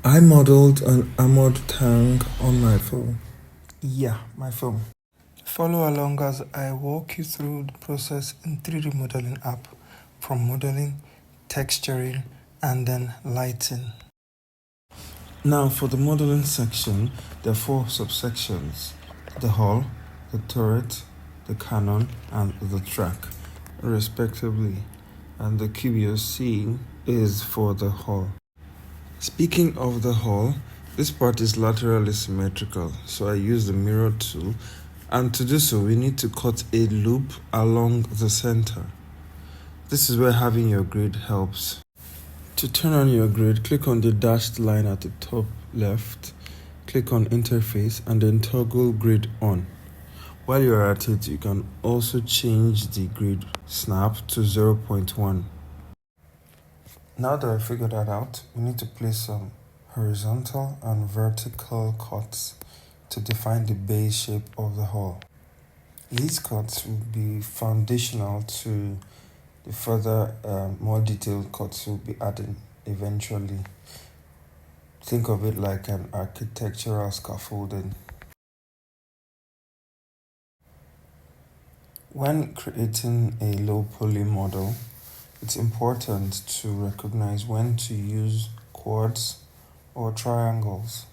I modeled an armored tank on my phone. Yeah, my phone. Follow along as I walk you through the process in 3D modeling app, from modeling, texturing, and then lighting. Now for the modeling section, there are 4 subsections: the hull, the turret, the cannon, and the track, respectively. And the cube you're seeing is for the hull. Speaking of the hull, this part is laterally symmetrical, so I use the mirror tool, and to do so we need to cut a loop along the center. This is where having your grid helps. To turn on your grid, click on the dashed line at the top left, click on interface, and then toggle grid on. While you're at it, you can also change the grid snap to 0.1. Now that I figured that out, we need to place some horizontal and vertical cuts to define the base shape of the hull. These cuts will be foundational to the further more detailed cuts we'll be adding eventually. Think of it like an architectural scaffolding. When creating a low poly model, it's important to recognize when to use quads or triangles.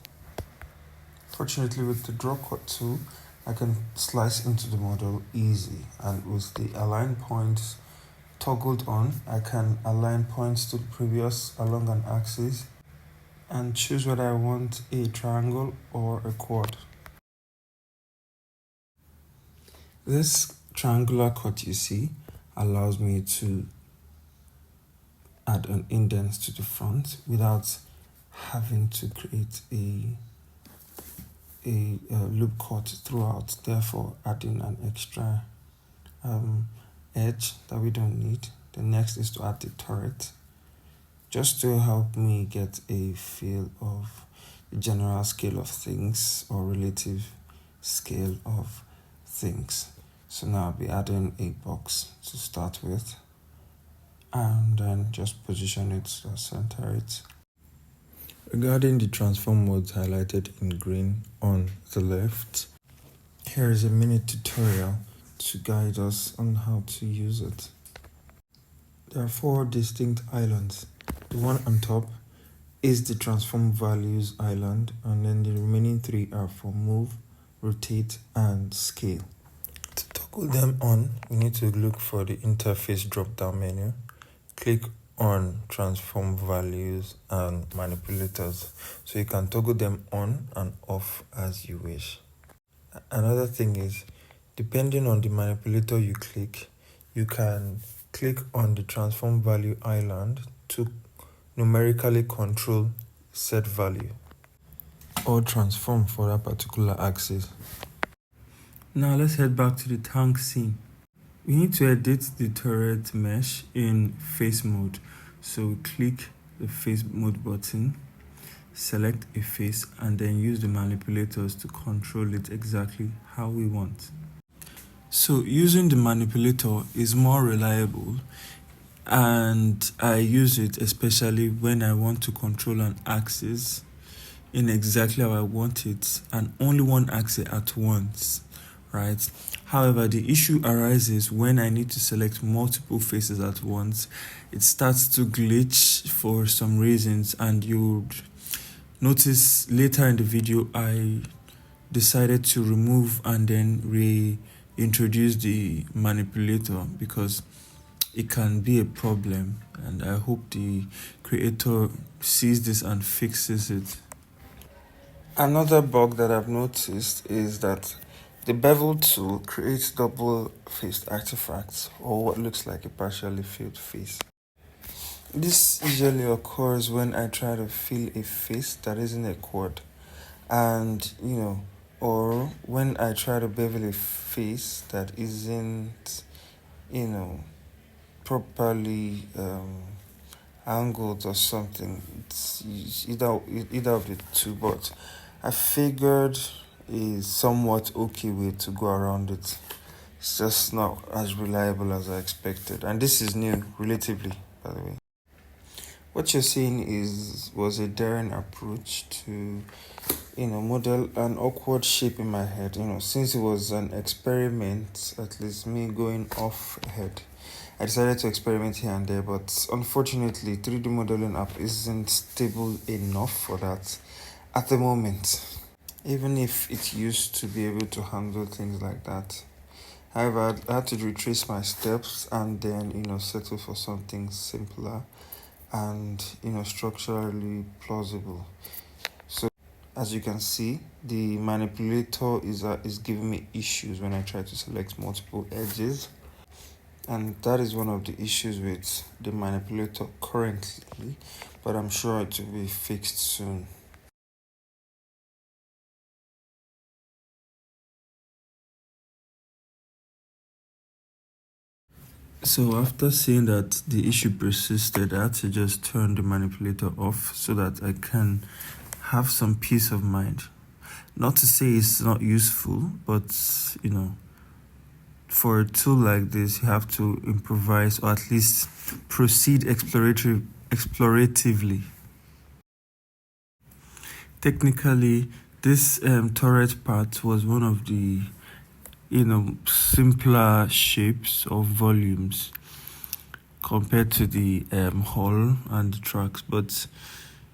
Fortunately, with the draw cut tool, I can slice into the model easy, and with the align points toggled on, I can align points to the previous along an axis and choose whether I want a triangle or a quad. This triangular cut you see allows me to add an indent to the front without having to create a loop cut throughout, therefore adding an extra edge that we don't need. The next is to add the turret, just to help me get a feel of the general scale of things or relative scale of things. So now I'll be adding a box to start with, and then just position it to center it. Regarding the transform modes highlighted in green on the left, here is a mini tutorial to guide us on how to use it. There are 4 distinct islands. The one on top is the transform values island, and then the remaining 3 are for move, rotate, and scale. To toggle them on, we need to look for the interface drop-down menu, click on transform values and manipulators, so you can toggle them on and off as you wish. Another thing is, depending on the manipulator you click, you can click on the transform value island to numerically control set value or transform for that particular axis. Now let's head back to the tank scene. We need to edit the turret mesh in face mode. So we click the face mode button, select a face, and then use the manipulators to control it exactly how we want. So using the manipulator is more reliable, and I use it especially when I want to control an axis in exactly how I want it, and only one axis at once, right? However, the issue arises when I need to select multiple faces at once. It starts to glitch for some reasons, and you'll notice later in the video I decided to remove and then reintroduce the manipulator because it can be a problem, and I hope the creator sees this and fixes it. Another bug that I've noticed is that the bevel tool creates double-faced artifacts, or what looks like a partially filled face. This usually occurs when I try to fill a face that isn't a quad, and or when I try to bevel a face that isn't, properly angled or something. It's either of the two, but I figured is somewhat okay way to go around it. It's just not as reliable as I expected, and this is new relatively, by the way. What you're seeing was a daring approach to model an awkward shape in my head. Since it was an experiment, at least me going off ahead, I decided to experiment here and there. But unfortunately, 3D modeling app isn't stable enough for that at the moment. Even if it used to be able to handle things like that. However, I had to retrace my steps and then settle for something simpler and structurally plausible. So as you can see, the manipulator is giving me issues when I try to select multiple edges, and that is one of the issues with the manipulator currently, but I'm sure it will be fixed soon. So after seeing that the issue persisted, I had to just turn the manipulator off so that I can have some peace of mind. Not to say it's not useful, but for a tool like this, you have to improvise or at least proceed exploratively. Technically, this turret part was one of the simpler shapes of volumes compared to the hull and the tracks, but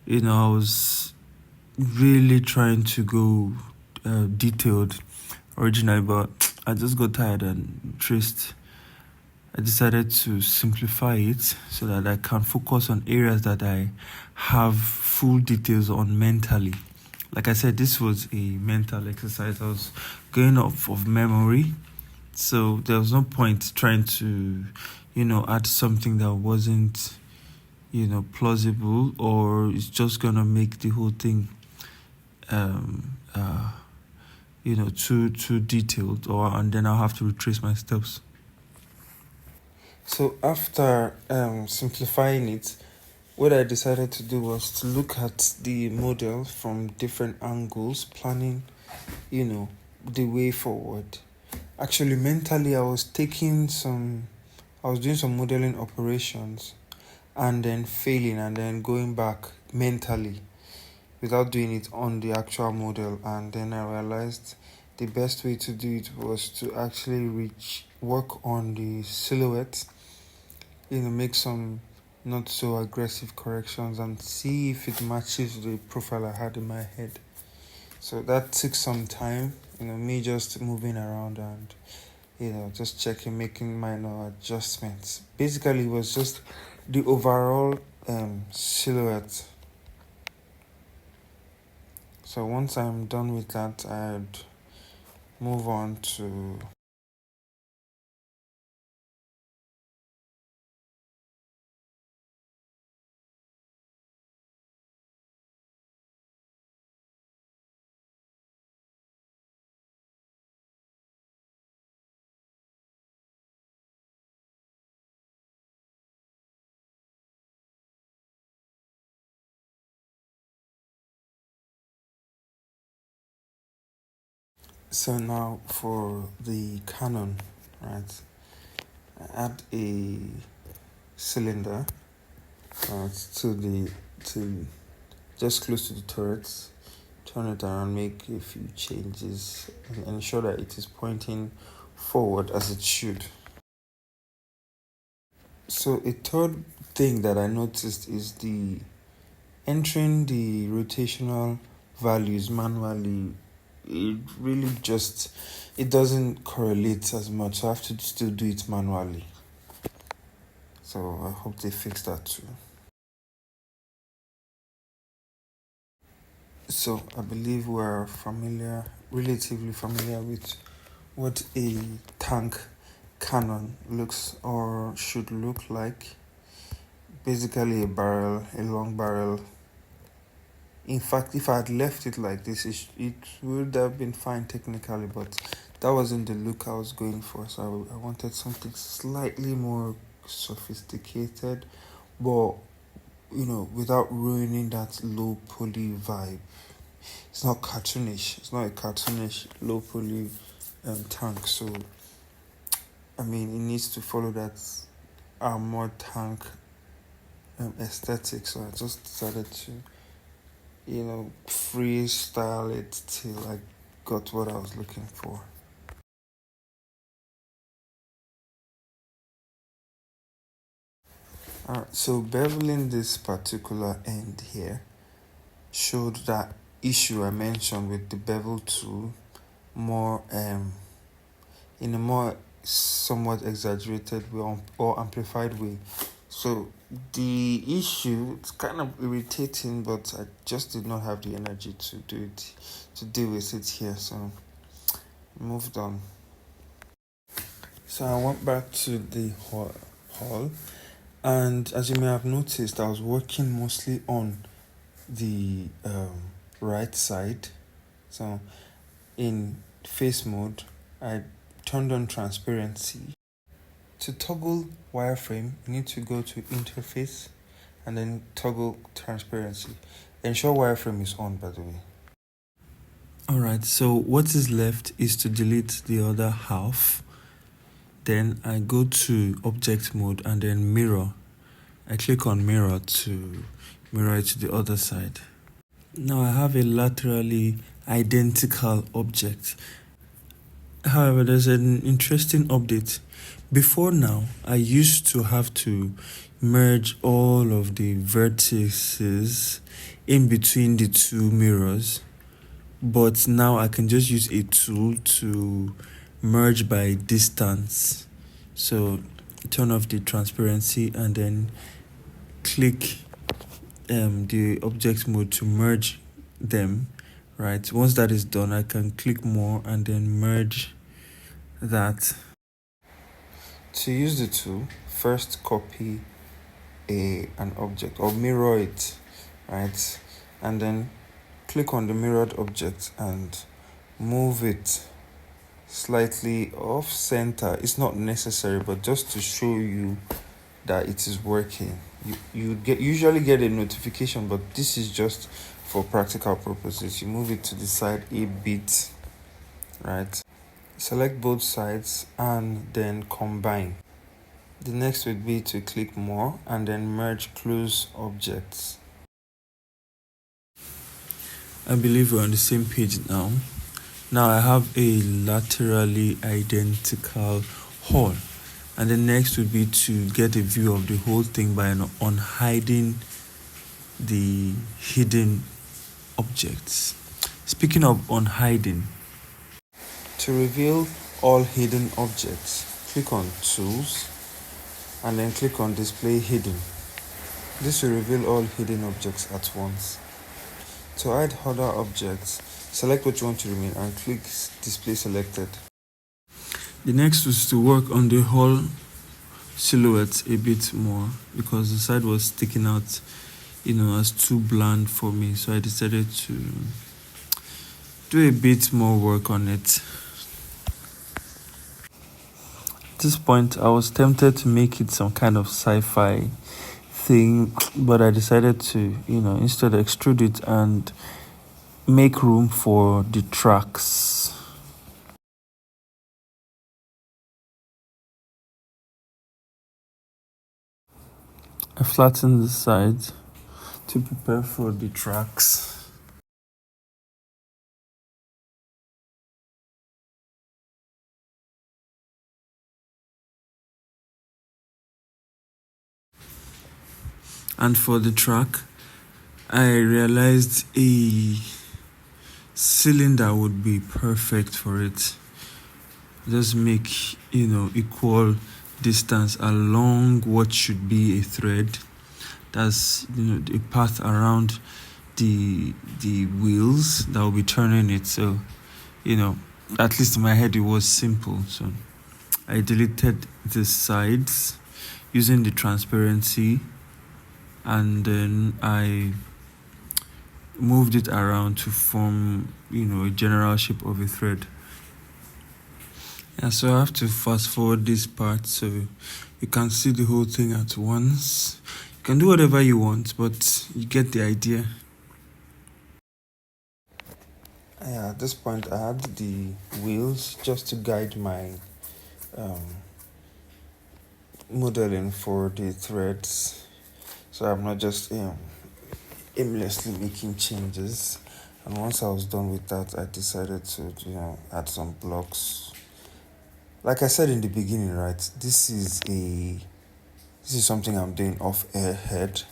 I was really trying to go detailed originally, but I just got tired and traced. I decided to simplify it so that I can focus on areas that I have full details on mentally. Like I said, this was a mental exercise. I was going off of memory, so there was no point trying to, add something that wasn't, plausible, or it's just gonna make the whole thing, um, uh, too detailed, and then I'll have to retrace my steps. So after simplifying it, what I decided to do was to look at the model from different angles, planning, the way forward. Actually, mentally, I was doing some modeling operations and then failing and then going back mentally without doing it on the actual model. And then I realized the best way to do it was to actually work on the silhouette, make some not so aggressive corrections and see if it matches the profile I had in my head. So that took some time, me just moving around and, just checking, making minor adjustments. Basically, it was just the overall silhouette. So once I'm done with that, I'd move on to. So now for the cannon, right? I add a cylinder to the to just close to the turret, turn it around, make a few changes, and ensure that it is pointing forward as it should. So a third thing that I noticed is the entering the rotational values manually. It really just it doesn't correlate as much. So I have to still do it manually. So I hope they fix that too. So I believe we're relatively familiar with what a tank cannon looks or should look like. Basically, a long barrel. In fact, if I had left it like this, it would have been fine technically, but that wasn't the look I was going for. So I wanted something slightly more sophisticated, but without ruining that low poly vibe. It's not cartoonish. It's not a cartoonish low poly tank. So I mean, it needs to follow that armored tank aesthetic, so I just decided to freestyle it till I got what I was looking for. Alright, so beveling this particular end here showed that issue I mentioned with the bevel tool more in a more somewhat exaggerated way or amplified way. So the issue, it's kind of irritating, but I just did not have the energy to deal with it here, so moved on. So I went back to the hall, and as you may have noticed, I was working mostly on the right side. So in face mode, I turned on transparency. To toggle wireframe, you need to go to interface and then toggle transparency. Ensure wireframe is on, by the way. Alright, so what is left is to delete the other half. Then I go to object mode and then mirror. I click on mirror to mirror it to the other side. Now I have a laterally identical object. However, there's an interesting update. Before now, I used to have to merge all of the vertices in between the two mirrors, but now I can just use a tool to merge by distance. So turn off the transparency and then click the object mode to merge them. Right, once that is done, I can click more and then merge that. To use the tool, first copy an object or mirror it, right? And then click on the mirrored object and move it slightly off center. It's not necessary, but just to show you that it is working. You usually get a notification, but this is just for practical purposes. You move it to the side a bit, right? Select both sides and then combine. The next would be to click more and then merge close objects. I believe we're on the same page now. Now I have a laterally identical hole, and the next would be to get a view of the whole thing by unhiding the hidden objects. Speaking of unhiding, to reveal all hidden objects, click on Tools and then click on Display Hidden. This will reveal all hidden objects at once. To hide other objects, select what you want to remain and click Display Selected. The next was to work on the whole silhouette a bit more because the side was sticking out, as too bland for me. So I decided to do a bit more work on it. At this point, I was tempted to make it some kind of sci-fi thing, but I decided to, instead extrude it and make room for the tracks. I flattened the side to prepare for the tracks. And for the track, I realized a cylinder would be perfect for it. Just make, equal distance along what should be a thread. That's, the path around the wheels that will be turning it. So, at least in my head it was simple. So I deleted the sides using the transparency, and then I moved it around to form, a general shape of a thread. Yeah, so I have to fast forward this part so you can see the whole thing at once. You can do whatever you want, but you get the idea. Yeah, at this point I had the wheels just to guide my modeling for the threads. so I'm not just aimlessly making changes. And once I was done with that, I decided to add some blocks. Like I said in the beginning, right? This is something I'm doing off airhead.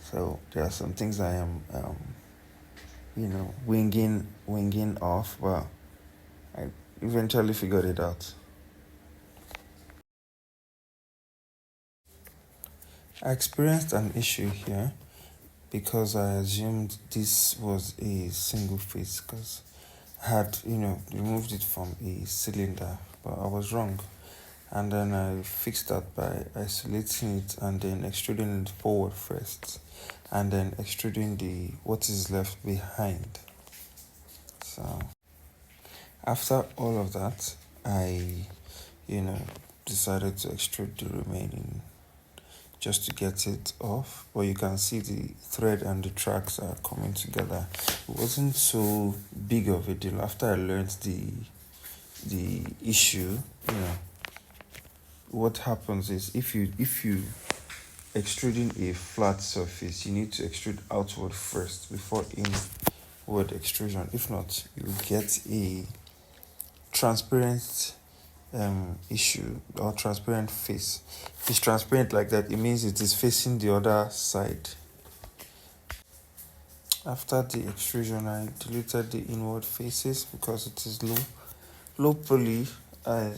So there are some things I am winging off, but I eventually figured it out. I experienced an issue here because I assumed this was a single phase because I had, removed it from a cylinder, but I was wrong. And then I fixed that by isolating it and then extruding it forward first, and then extruding the what is left behind. So after all of that, I, you know, decided to extrude the remaining just to get it off. But you can see the thread and the tracks are coming together. It wasn't so big of a deal after I learned the issue. What happens is if you extruding a flat surface, you need to extrude outward first before inward extrusion. If not, you get a transparent issue or transparent face. If it's transparent like that, it means it is facing the other side. After the extrusion, I deleted the inward faces because it is low poly. I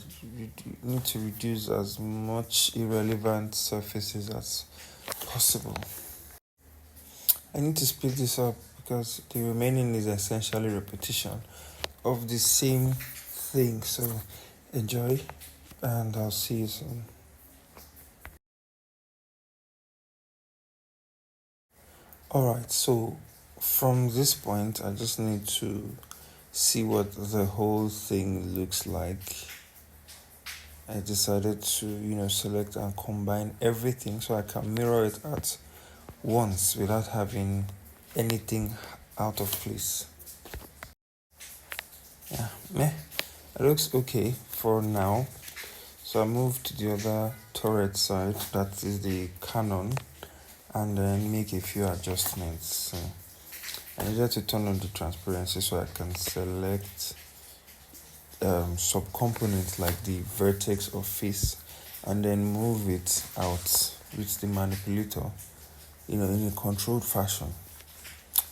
need to reduce as much irrelevant surfaces as possible. I need to split this up because the remaining is essentially repetition of the same thing. So enjoy, and I'll see you soon. Alright, so from this point, I just need to see what the whole thing looks like. I decided to, select and combine everything so I can mirror it at once without having anything out of place. Yeah, meh. It looks okay for now. So I moved to the other turret side, that is the cannon, and then make a few adjustments. So I needed to turn on the transparency so I can select subcomponents like the vertex or face and then move it out with the manipulator, in a controlled fashion.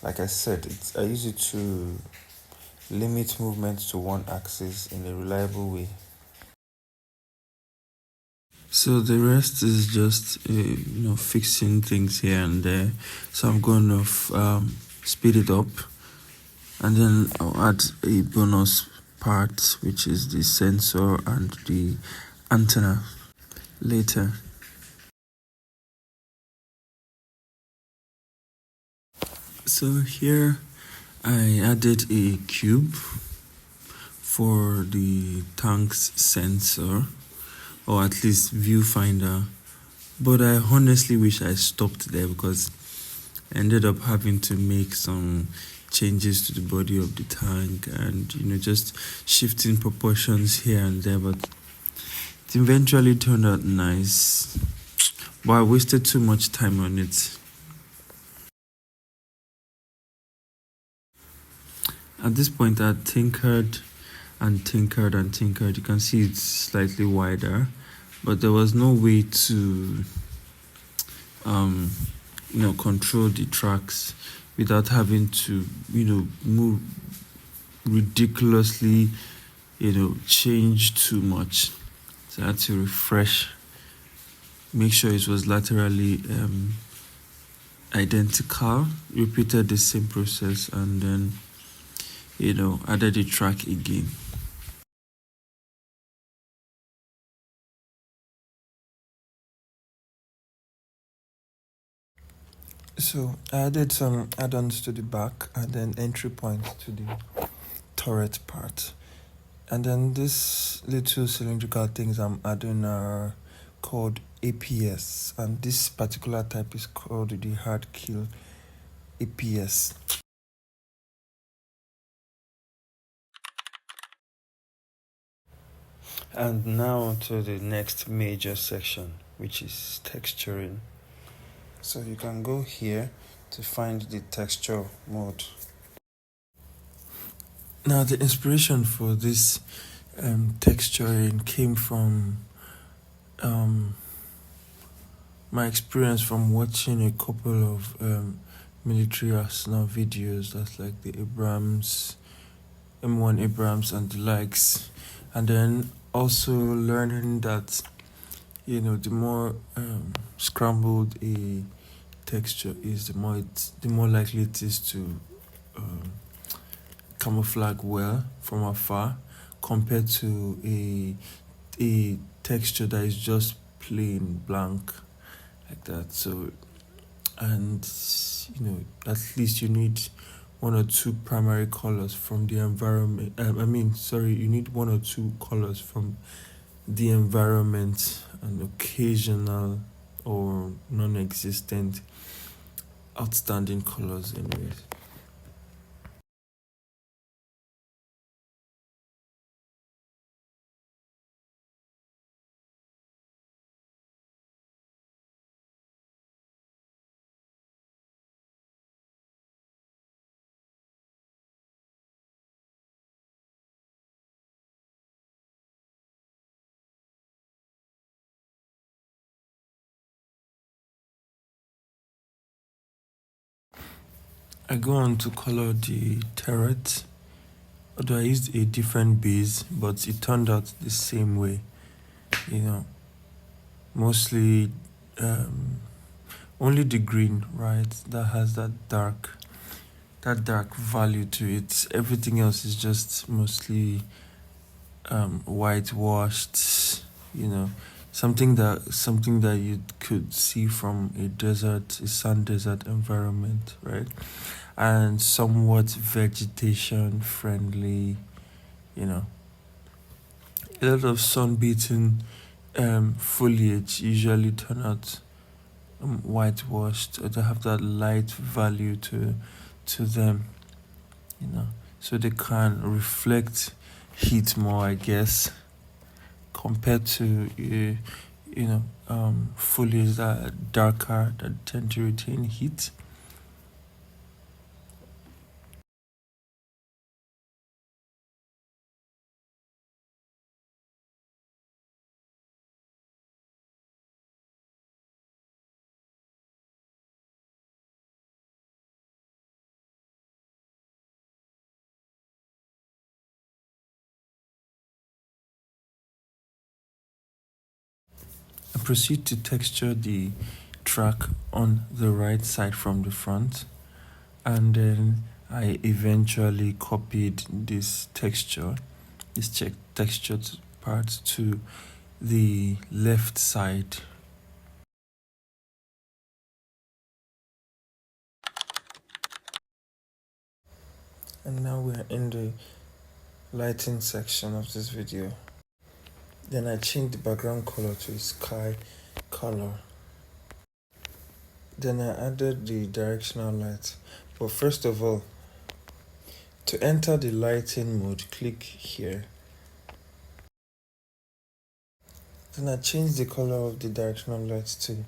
Like I said, I use it to limit movement to one axis in a reliable way. So the rest is just fixing things here and there. So I'm going to speed it up, and then I'll add a bonus part, which is the sensor and the antenna later. So here I added a cube for the tank's sensor, or at least viewfinder, but I honestly wish I stopped there because I ended up having to make some changes to the body of the tank and just shifting proportions here and there, but it eventually turned out nice, but I wasted too much time on it. At this point, I tinkered and tinkered and tinkered. You can see it's slightly wider, but there was no way to control the tracks without having to move ridiculously, change too much. So I had to refresh, make sure it was laterally identical, repeated the same process, and then added the track again. So I added some add-ons to the back and then entry points to the turret part. And then these little cylindrical things I'm adding are called APS, and this particular type is called the hard kill APS. And now to the next major section, which is texturing. So you can go here to find the texture mode. Now the inspiration for this texturing came from my experience from watching a couple of military arsenal videos. That's like the Abrams, M1 Abrams and the likes, and then also learning that the more scrambled a texture is, the more likely it is to camouflage well from afar compared to a texture that is just plain blank like that. So, and at least you need one or two primary colors from the environment. You need one or two colors from the environment and occasional or non-existent outstanding colors anyways. I go on to color the turret, although I used a different base, but it turned out the same way. Mostly only the green, right? That has that dark value to it. Everything else is just mostly whitewashed. Something that you could see from a sand desert environment, right? And somewhat vegetation friendly. A lot of sun-beaten foliage usually turn out whitewashed, or they have that light value to them, so they can reflect heat more, I guess, compared to foliage that are darker that tend to retain heat. I proceed to texture the track on the right side from the front, and then I eventually copied this textured part to the left side. And now we're in the lighting section of this video. Then I changed the background color to a sky color. Then I added the directional light. But first of all, to enter the lighting mode, click here. Then I changed the color of the directional light to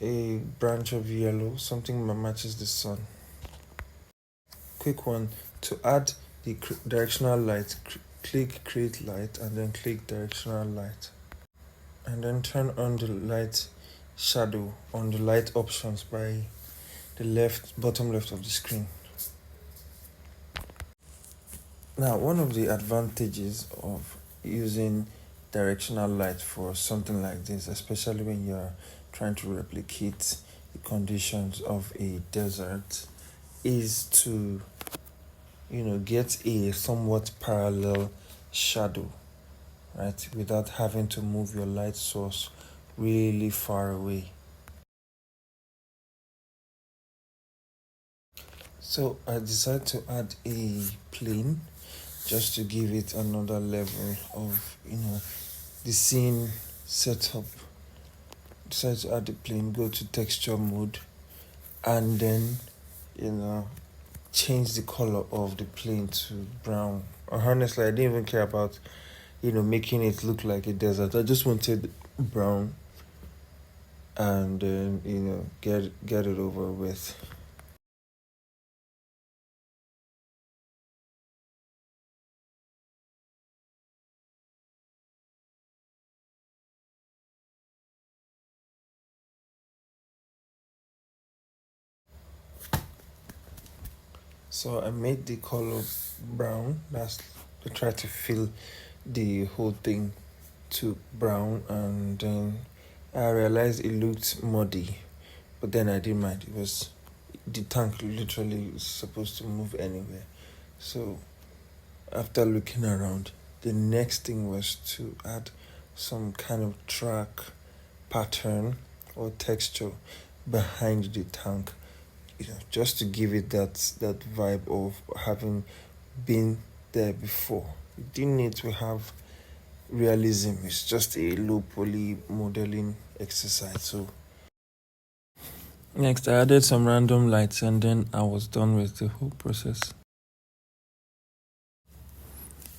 a branch of yellow, something that matches the sun. Quick one, to add the directional light, click create light and then click directional light. And then turn on the light shadow on the light options by the bottom left of the screen. Now, one of the advantages of using directional light for something like this, especially when you're trying to replicate the conditions of a desert, is to get a somewhat parallel shadow, right, without having to move your light source really far away. So I decided to add a plane just to give it another level of the scene setup. Decided to add the plane, go to texture mode, and then change the color of the plane to brown. Honestly, I didn't even care about making it look like a desert. I just wanted brown. and then get it over with. So I made the color brown. That's to try to fill the whole thing to brown, and then I realized it looked muddy, but then I didn't mind. It was the tank literally is supposed to move anywhere. So after looking around, the next thing was to add some kind of track pattern or texture behind the tank, just to give it that vibe of having been there before. You didn't need to have realism. It's just a low poly modeling exercise. So next, I added some random lights, and then I was done with the whole process.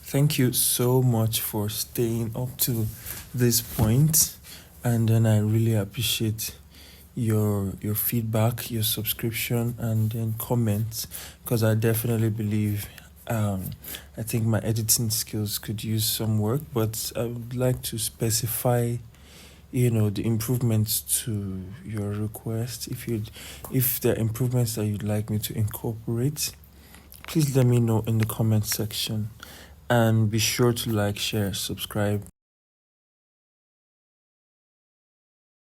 Thank you so much for staying up to this point, and then I really appreciate your feedback, your subscription, and then comments, because I definitely believe I think my editing skills could use some work, but I would like to specify the improvements to your request. If there are improvements that you'd like me to incorporate, please let me know in the comment section, and be sure to like, share, subscribe,